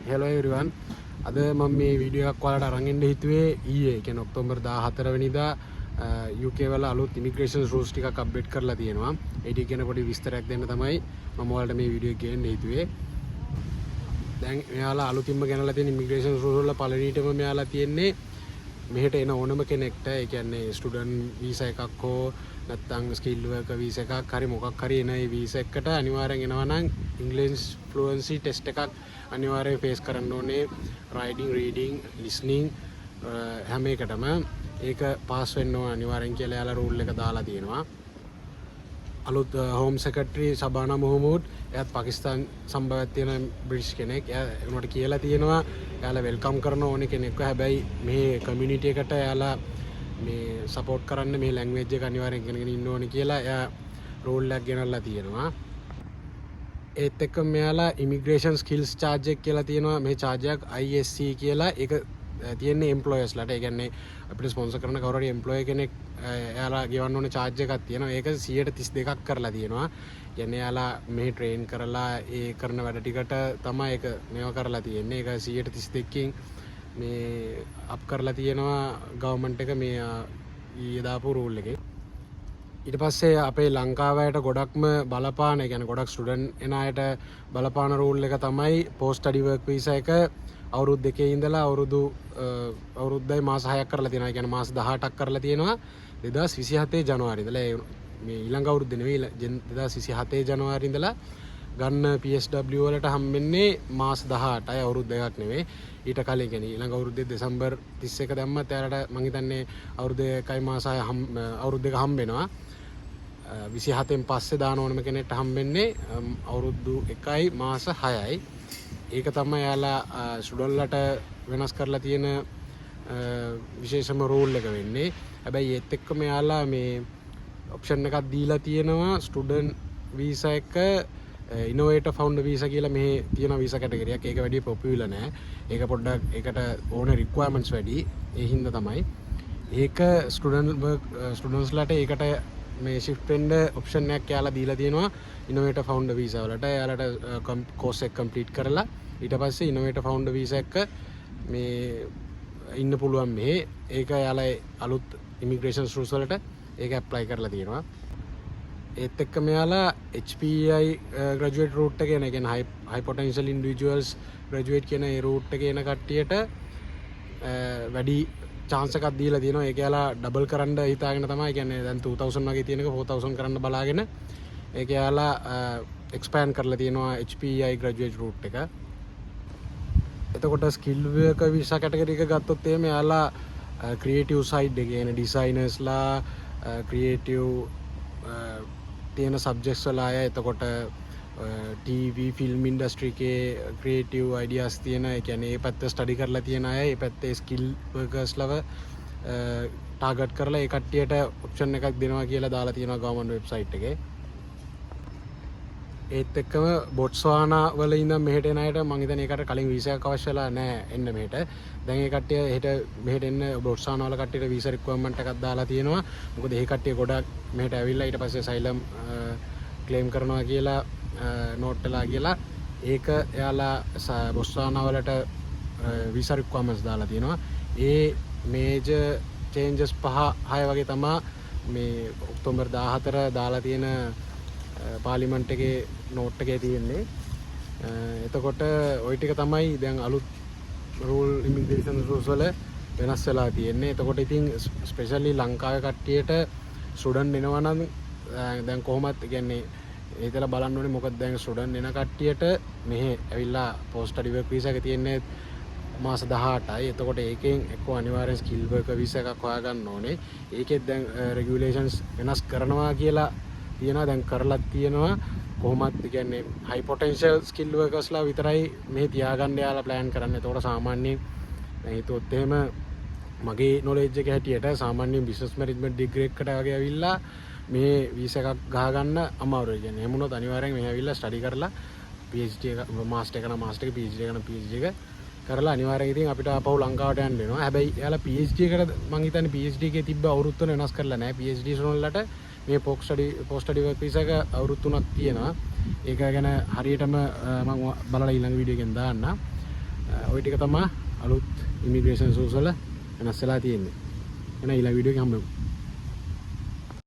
Hello everyone. අද මම මේ වීඩියෝ එකක් ඔයාලට අරන් එන්න හිතුවේ ඊයේ කියන්නේ ඔක්තෝබර් 14 වෙනිදා UK වල අලුත් ඉමිග්‍රේෂන් රූල්ස් ටිකක් අප්ඩේට් කරලා තියෙනවා. ඒ ටික ගැන පොඩි විස්තරයක් දෙන්න තමයි මම ඔයාලට මේ වීඩියෝ එක ගේන්න හිතුවේ. දැන් මෙයාලා අලුතින්ම ගෙනලා තියෙන ඉමිග්‍රේෂන් රූල්ස් වල පළවෙනිටම මෙයාලා තියෙන්නේ මෙහෙට එන ඕනම කෙනෙක්ට ඒ කියන්නේ ස්ටුඩන්ට් වීසා එකක් හෝ නැත්නම් ස්කිල් වර්කර් වීසා එකක් හරි මොකක් හරි එන ඒ වීසා එකට අනිවාර්යෙන් එනවා නම් ඉංග්‍රීසි ෆ්ලුවන්සි ටෙස්ට් එකක් අනිවාර්යයෙන් ෆේස් කරන්න ඕනේ. රයිඩින් රීඩින් ලිස්නින් හැම එකටම ඒක පාස් වෙන්න ඕන අනිවාර්යෙන් කියලා යාලා රූල් එක දාලා තියෙනවා. අලුත් හෝම් සෙක්‍රටරි සබානා මොහමුඩ් එයාත් පාකිස්තාන් සම්බන්ධ තියෙන බ්‍රිටිෂ් කෙනෙක්. එයා උනට කියලා තියෙනවා එයාලා වෙල්කම් කරන ඕනේ කෙනෙක්ව. හැබැයි මේ කමියුනිටි එකට එයාලා මේ සපෝට් කරන්න මේ ලැන්ග්වේජ් එක අනිවාර්යෙන් ඉගෙනගෙන ඉන්න ඕනේ කියලා එයා රූල් එකක් ගෙනල්ලා තියෙනවා. ඒත් එක්ක මෙයාලා ඉමිග්‍රේෂන් ස්කිල්ස් චාර්ජ් එක කියලා තියෙනවා. මේ චාර්ජ් එක ISC කියලා ඒක තියෙන්නේ එම්ප්ලොයර්ස්ලාට. ඒ කියන්නේ අපිට ස්පොන්සර් කරන කවුරු හරි එම්ප්ලොයර් කෙනෙක් එයාලා ගෙවන්න ඕනේ චාර්ජ් එකක් තියෙනවා. ඒක 132ක් කරලා තියෙනවා. කියන්නේ එයාලා මේ ට්‍රේන් කරලා ඒ කරන වැඩ ටිකට තමයි ඒක මේව කරලා තියෙන්නේ. ඒක 132කින් මේ අප් කරලා තියෙනවා ගවර්න්මන්ට් එක මේ ඊයේ දාපු රූල් එකේ. ඊට පස්සේ අපේ ලංකාවට ගොඩක්ම බලපාන ඒ කියන්නේ ගොඩක් ස්ටුඩන්ට් එන අයට බලපාන රූල් එක තමයි පෝස්ට් ස්ටඩි වර්ක් වීසා එක අවුරුදු දෙකේ ඉඳලා අවුරුද්දයි මාස 6ක් කරලා තියෙනවා. ඒ කියන්නේ මාස 18ක් කරලා තියෙනවා 2027 ජනවාරි ඉඳලා මේ ඊළඟ අවුරුද්දේ නෙවෙයි 2027 ජනවාරි ඉඳලා ගන්න PSW වලට හම්බෙන්නේ මාස 18යි අවුරුදු දෙකක් නෙවෙයි. ඊට කලින් කියන්නේ ඊළඟ අවුරුද්දේ දෙසැම්බර් 31 දැම්මත් එයාලට මම හිතන්නේ අවුරුදු 1යි මාස 6 අවුරුදු දෙක හම්බෙනවා. 27න් පස්සේ දාන ඕනම කෙනෙක්ට හම්බෙන්නේ අවුරුදු 1යි මාස 6යි. ඒක තමයි යාලා ස්ටුඩන්ට්ලට වෙනස් කරලා තියෙන විශේෂම රූල් එක වෙන්නේ. හැබැයි ඒත් එක්කම යාලා මේ ඔප්ෂන් එකක් දීලා තියෙනවා ස්ටුඩන්ට් වීසා එක ඉනෝවේටර් ෆවුන්ඩර් වීසා කියලා මේ තියෙන වීසා කැටගරියක්. ඒක වැඩි පොපියුලර් නෑ. ඒක පොඩ්ඩක් ඒකට ඕන රික්වයර්මන්ට්ස් වැඩි. ඒ හින්දා තමයි ඒක ස්ටුඩන්ට්ස්ලාට ඒකට මේ ෂිෆ්ට් වෙන්න ඔප්ෂන් එකක් යාලා දීලා තියෙනවා ඉනෝවේටර් ෆවුන්ඩර් වීසා වලට. යාලට කෝස් එක කම්ප්ලීට් කරලා ඊට පස්සේ ඉනෝවේටර් ෆවුන්ඩර් වීසා එක මේ ඉන්න පුළුවන් මෙහෙ. ඒක යාලා අලුත් ඉමිග්‍රේෂන් රූල්ස් වලට ඒක ඇප්ලයි කරලා තියෙනවා. ඒත් එක්ක මෙයාලා HPI ග්‍රැජුවේට් රූට් එක කියන හයි පොටෙන්ෂල් ඉන්ඩිවිජුවල්ස් ග්‍රැජුවේට් කියන ඒ රූට් එකේ එන කට්ටියට වැඩි chance එකක් දීලා තියෙනවා. ඒක යාලා ඩබල් කරන්න හිතාගෙන තමයි කියන්නේ දැන් 2000 වගේ තියෙන එක 4000 කරන්න බලාගෙන ඒක යාලා එක්ස්පෑන්ඩ් කරලා තියෙනවා HPI ග්‍රැජුවේට් රූට් එක. එතකොට ස්කිල් වර්කර් වීසා කැටගරි එක ගත්තොත් එහෙම යාලා ක්‍රියේටිව් සයිඩ් එකේ එන ඩිසයිනර්ස්ලා ක්‍රියේටිව් තියෙන සබ්ජෙක්ට්ස් වල අය. එතකොට TV ෆිල්ම් ඉන්ඩස්ට්‍රි එකේ ක්‍රියේටිව් අයිඩියාස් තියෙන ඒ කියන්නේ ඒ පැත්ත ස්ටඩි කරලා තියෙන අය ඒ පැත්තේ ස්කිල් වර්කර්ස්ලව ටාගට් කරලා ඒ කට්ටියට ඔප්ෂන් එකක් දෙනවා කියලා දාලා තියෙනවා ගවර්න්මන්ට් වෙබ්සයිට් එකේ. ඒත් එක්කම බොට්ස්වානා වල ඉඳන් මෙහෙට එන අයට මම හිතන්නේ ඒකට කලින් වීසා එකක් අවශ්‍යලා නැහැ එන්න මෙහෙට. දැන් ඒ කට්ටිය මෙහෙට එන්න බොට්ස්වානා වල කට්ටියට වීසා රික්වයර්මන්ට් එකක් දාලා තියෙනවා. මොකද ඒ කට්ටිය ගොඩක් මෙහෙට ඇවිල්ලා ඊට පස්සේ සයිලම් ක්ලේම් කරනවා කියලා නෝට් වෙලා කියලා ඒක එයාලා බොට්ස්වානා වලට වීසා රික්වයර්මන්ට්ස් දාලා තියෙනවා. ඒ මේජර් චේන්ජස් 5-6 වගේ තමයි මේ ඔක්තෝබර් 14 දාලා තියෙන පාර්ලිමේන්තු එකේ නෝට් එකේ තියෙන්නේ. එතකොට ওই ටික තමයි දැන් අලුත් රූල් ඉමිග්‍රේෂන් රූල්ස් වල වෙනස් වෙලා තියෙන්නේ. එතකොට ඉතින් ස්පෙෂලි ලංකාවේ කට්ටියට ස්ටුඩන්ට් එනවා නම් දැන් කොහොමත් කියන්නේ ඒකලා බලන්න ඕනේ. මොකද දැන් ස්ටුඩන්ට් එන කට්ටියට මෙහෙ ඇවිල්ලා පෝස්ට් ස්ටඩි වර්ක් වීසා එක තියෙන්නේ මාස 18යි. එතකොට ඒකෙන් එක්ක අනිවාර්යෙන් ස්කිල් වර්කර් වීසා එකක් හොයාගන්න ඕනේ. ඒකෙත් දැන් රෙගියුලේෂන්ස් වෙනස් කරනවා කියලා තියෙනවා. දැන් කරලා තියෙනවා. කොහොමත් කියන්නේ හයි පොටෙන්ෂල් ස්කිල් වර්කර්ස්ලා විතරයි මේ තියාගන්න යාලා ප්ලෑන් කරන්නේ. එතකොට සාමාන්‍යයෙන් දැන් හිතුවොත් එහෙම මගේ නොලෙජ් එක හැටියට සාමාන්‍යයෙන් බිස්නස් මැනේජ්මන්ට් ඩිග්‍රී එකකට වගේ ඇවිල්ලා මේ වීසා එකක් ගහගන්න අමාරුයි. කියන්නේ එහෙම වුණොත් අනිවාර්යෙන් මෙහෙ ඇවිල්ලා ස්ටඩි කරලා PhD එක මාස්ටර් එක PhD එක කරලා අනිවාර්යෙන් ඉතින් අපිට ආපහු ලංකාවට යන්න වෙනවා. හැබැයි එයාලා PhD එකට මං හිතන්නේ PhD එකේ තිබ්බ අවුරුදු තුන වෙනස් කරලා නැහැ. PhD ස්ටුඩන්ට්ලට මේ පෝස්ට් ස්ටඩි වර්ක් වීසා එක අවුරුදු 3ක් තියෙනවා. ඒක ගැන හරියටම මම බලලා ඊළඟ වීඩියෝ එකෙන් දාන්න. ඔය ටික තමයි අලුත් ඉමිග්‍රේෂන් රූල්ස් වල වෙනස් වෙලා තියෙන්නේ. එහෙනම් ඊළඟ වීඩියෝ එකේ හම්බෙමු.